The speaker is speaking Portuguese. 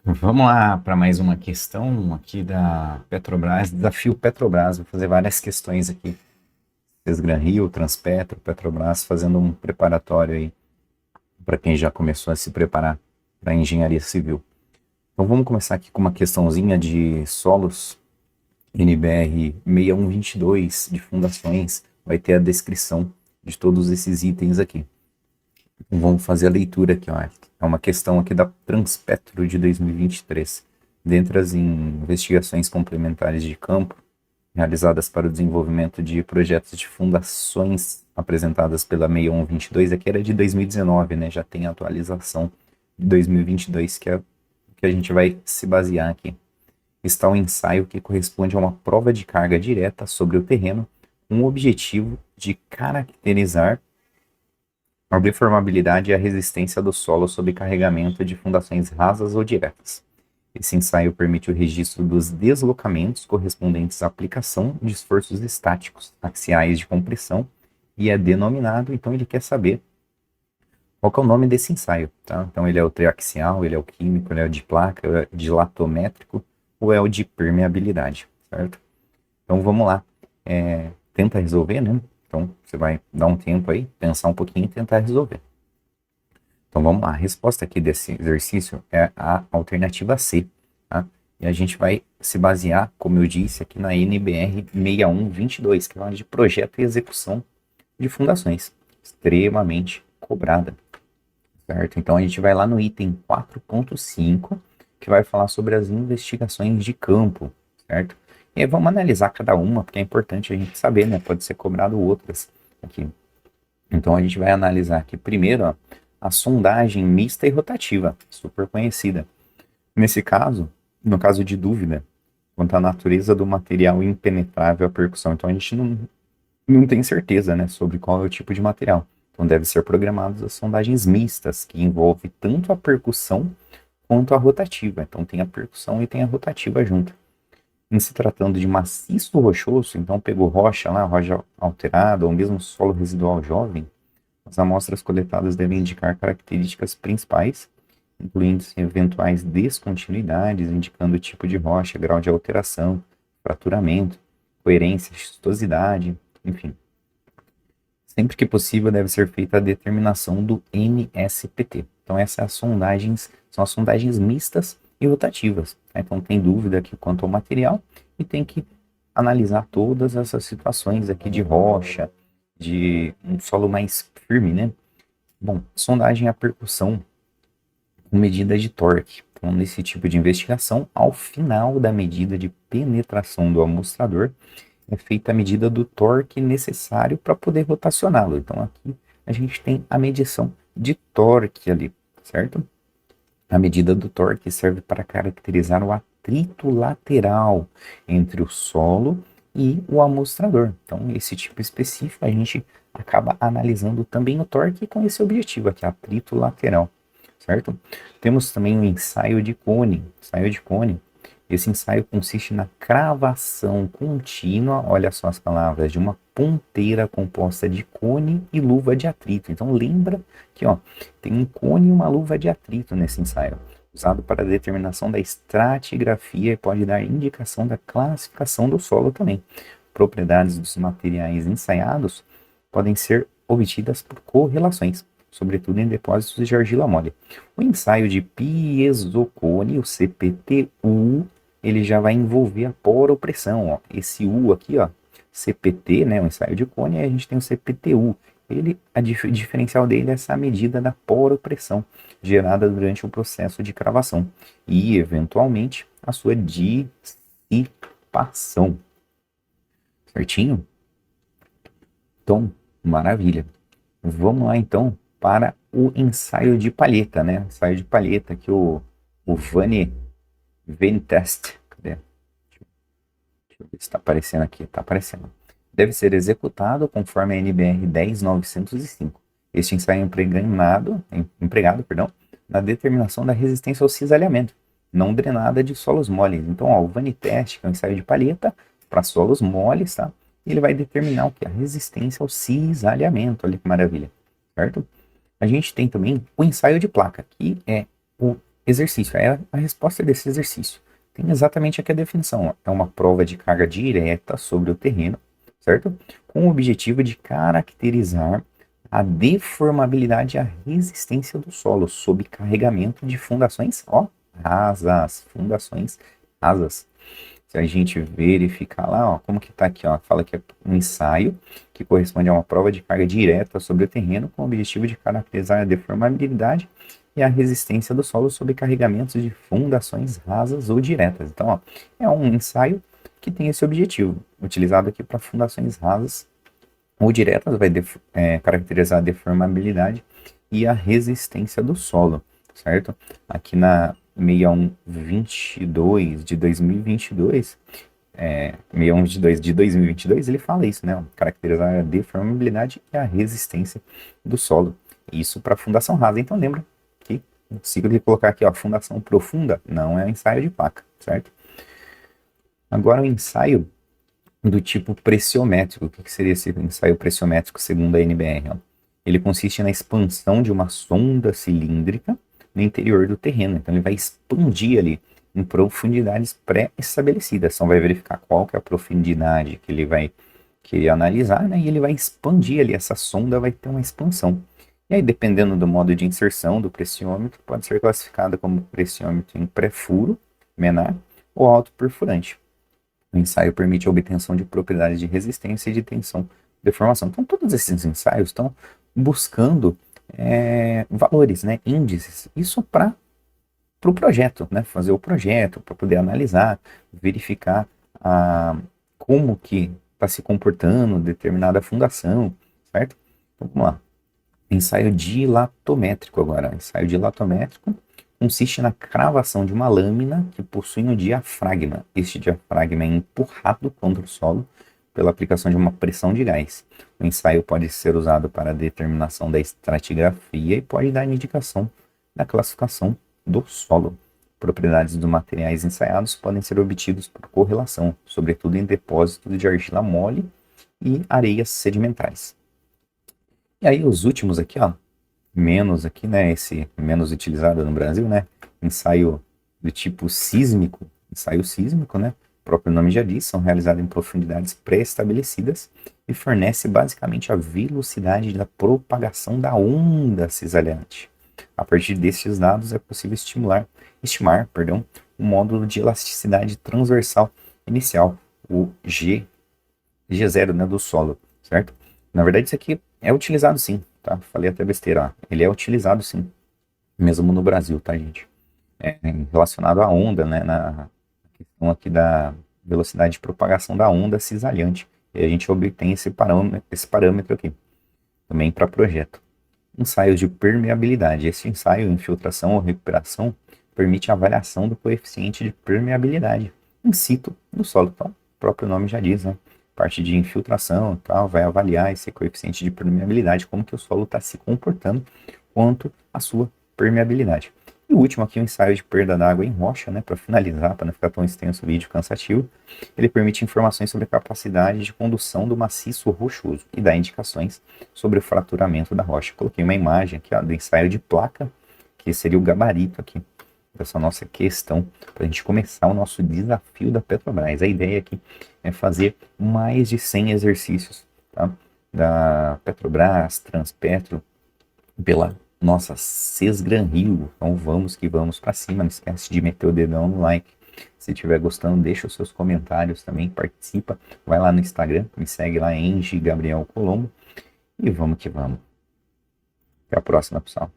Vamos lá para mais uma questão aqui da Petrobras, desafio Petrobras. Vou fazer várias questões aqui. Sesgran Rio, Transpetro, Petrobras, fazendo um preparatório aí para quem já começou a se preparar para engenharia civil. Então vamos começar aqui com uma questãozinha de solos NBR 6122 de fundações. Vai ter a descrição de todos esses itens aqui. Então, vamos fazer a leitura aqui, ó. É uma questão aqui da Transpetro de 2023. Dentre as investigações complementares de campo realizadas para o desenvolvimento de projetos de fundações apresentadas pela 6122, aqui era de 2019, né? Já tem a atualização de 2022, que é o que a gente vai se basear aqui. Está o ensaio que corresponde a uma prova de carga direta sobre o terreno, com o objetivo de caracterizar a deformabilidade e a resistência do solo sob carregamento de fundações rasas ou diretas. Esse ensaio permite o registro dos deslocamentos correspondentes à aplicação de esforços estáticos axiais de compressão e é denominado, então ele quer saber qual que é o nome desse ensaio, tá? Então ele é o triaxial, ele é o químico, ele é o de placa, é o dilatométrico ou é o de permeabilidade, certo? Então vamos lá, tenta resolver, né? Então você vai dar um tempo aí, pensar um pouquinho e tentar resolver. Então vamos lá, a resposta aqui desse exercício é a alternativa C, tá? E a gente vai se basear, como eu disse, aqui na NBR 6122, que é uma de projeto e execução de fundações, extremamente cobrada, certo? Então a gente vai lá no item 4.5, que vai falar sobre as investigações de campo, certo? E aí vamos analisar cada uma, porque é importante a gente saber, né? Pode ser cobrado outras aqui. Então a gente vai analisar aqui primeiro, ó, a sondagem mista e rotativa, super conhecida. Nesse caso, no caso de dúvida, quanto à natureza do material impenetrável à percussão. Então a gente não tem certeza, né, sobre qual é o tipo de material. Então deve ser programadas as sondagens mistas, que envolve tanto a percussão quanto a rotativa. Então tem a percussão e tem a rotativa junto. Em se tratando de maciço rochoso, então pegou rocha lá, rocha alterada, ou mesmo solo residual jovem, as amostras coletadas devem indicar características principais, incluindo eventuais descontinuidades, indicando o tipo de rocha, grau de alteração, fraturamento, coerência, xistosidade, enfim. Sempre que possível, deve ser feita a determinação do MSPT. Então, essas sondagens são as sondagens mistas e rotativas, tá? Então, tem dúvida aqui quanto ao material e tem que analisar todas essas situações aqui de rocha, de um solo mais firme, né? Bom, sondagem à percussão com medida de torque. Então, nesse tipo de investigação, ao final da medida de penetração do amostrador, é feita a medida do torque necessário para poder rotacioná-lo. Então, aqui a gente tem a medição de torque ali, certo? A medida do torque serve para caracterizar o atrito lateral entre o solo e o amostrador. Então, esse tipo específico a gente acaba analisando também o torque com esse objetivo aqui, atrito lateral, certo? Temos também o ensaio de Cone. Ensaio de Cone. Esse ensaio consiste na cravação contínua, olha só as palavras, de uma ponteira composta de cone e luva de atrito. Então lembra que ó, tem um cone e uma luva de atrito nesse ensaio, usado para a determinação da estratigrafia e pode dar indicação da classificação do solo também. Propriedades dos materiais ensaiados podem ser obtidas por correlações, sobretudo em depósitos de argila mole. O ensaio de piezocone, o CPTU, ele já vai envolver a poropressão, ó. Esse U aqui, ó, CPT, né, o ensaio de cone, aí a gente tem o CPTU. Ele, diferencial dele é essa medida da poropressão gerada durante o processo de cravação e, eventualmente, a sua dissipação. Certinho? Então, maravilha. Vamos lá, então, para o ensaio de palheta, né? Ensaio de palheta que o Vane Test. Cadê? Deixa eu ver se está aparecendo aqui. Está aparecendo. Deve ser executado conforme a NBR 10905. Este ensaio é empregado, na determinação da resistência ao cisalhamento, não drenada de solos moles. Então, ó, o Vanitest, que é um ensaio de palheta para solos moles, tá? Ele vai determinar o que? A resistência ao cisalhamento. Olha que maravilha, certo? A gente tem também o ensaio de placa, que é o exercício. É a resposta desse exercício. Tem exatamente aqui a definição. Ó. É uma prova de carga direta sobre o terreno, certo? Com o objetivo de caracterizar a deformabilidade e a resistência do solo sob carregamento de fundações, ó, rasas, fundações rasas. Se a gente verificar lá, ó, como que tá aqui, ó, fala que é um ensaio que corresponde a uma prova de carga direta sobre o terreno com o objetivo de caracterizar a deformabilidade e a resistência do solo sob carregamentos de fundações rasas ou diretas. Então, ó, é um ensaio que tem esse objetivo, utilizado aqui para fundações rasas ou diretas, vai caracterizar a deformabilidade e a resistência do solo, certo? Aqui na 6122 de 2022, 6122 de 2022, ele fala isso, né? Caracterizar a deformabilidade e a resistência do solo. Isso para fundação rasa. Então lembra que o ciclo de colocar aqui, ó, fundação profunda não é ensaio de placa, certo? Agora o ensaio do tipo pressiométrico. O que seria esse ensaio pressiométrico segundo a NBR? Ó? Ele consiste na expansão de uma sonda cilíndrica no interior do terreno. Então ele vai expandir ali em profundidades pré-estabelecidas. Então vai verificar qual que é a profundidade que ele vai querer analisar, né? E ele vai expandir ali. Essa sonda vai ter uma expansão. E aí, dependendo do modo de inserção do pressiômetro, pode ser classificada como pressiômetro em pré-furo, menor, ou autoperfurante. O ensaio permite a obtenção de propriedades de resistência e de tensão, deformação. Então, todos esses ensaios estão buscando valores, né, índices. Isso para o projeto, né, fazer o projeto, para poder analisar, verificar como que está se comportando determinada fundação, certo? Então, vamos lá. Ensaio dilatométrico agora. Ensaio dilatométrico consiste na cravação de uma lâmina que possui um diafragma. Este diafragma é empurrado contra o solo pela aplicação de uma pressão de gás. O ensaio pode ser usado para a determinação da estratigrafia e pode dar indicação da classificação do solo. Propriedades dos materiais ensaiados podem ser obtidos por correlação, sobretudo em depósitos de argila mole e areias sedimentares. E aí os últimos aqui, ó, menos aqui, né, esse menos utilizado no Brasil, né, ensaio do tipo sísmico, né, o próprio nome já diz, são realizados em profundidades pré-estabelecidas e fornece basicamente a velocidade da propagação da onda cisalhante. A partir destes dados é possível estimar, o módulo de elasticidade transversal inicial, o G0, né, do solo, certo? Na verdade, isso aqui é utilizado sim, tá? Falei até besteira, ó. Ele é utilizado sim, mesmo no Brasil, tá, gente? Relacionado à onda, né, na questão aqui da velocidade de propagação da onda cisalhante. E a gente obtém esse parâmetro aqui, também para projeto. Ensaios de permeabilidade. Esse ensaio, infiltração ou recuperação, permite a avaliação do coeficiente de permeabilidade in situ do solo. Então, o próprio nome já diz, né? Parte de infiltração, tal, vai avaliar esse coeficiente de permeabilidade, como que o solo está se comportando quanto à sua permeabilidade. E o último aqui, o ensaio de perda d'água em rocha, né, para finalizar, para não ficar tão extenso o vídeo cansativo. Ele permite informações sobre a capacidade de condução do maciço rochoso e dá indicações sobre o fraturamento da rocha. Coloquei uma imagem aqui, ó, do ensaio de placa, que seria o gabarito aqui dessa nossa questão, para a gente começar o nosso desafio da Petrobras. A ideia aqui é fazer mais de 100 exercícios, tá? Da Petrobras, Transpetro, pela nossa Sesgran-Rio. Então vamos que vamos para cima, não esquece de meter o dedão no like. Se estiver gostando, deixa os seus comentários também, participa, vai lá no Instagram, me segue lá, Engie Gabriel Colombo, e vamos que vamos. Até a próxima, pessoal.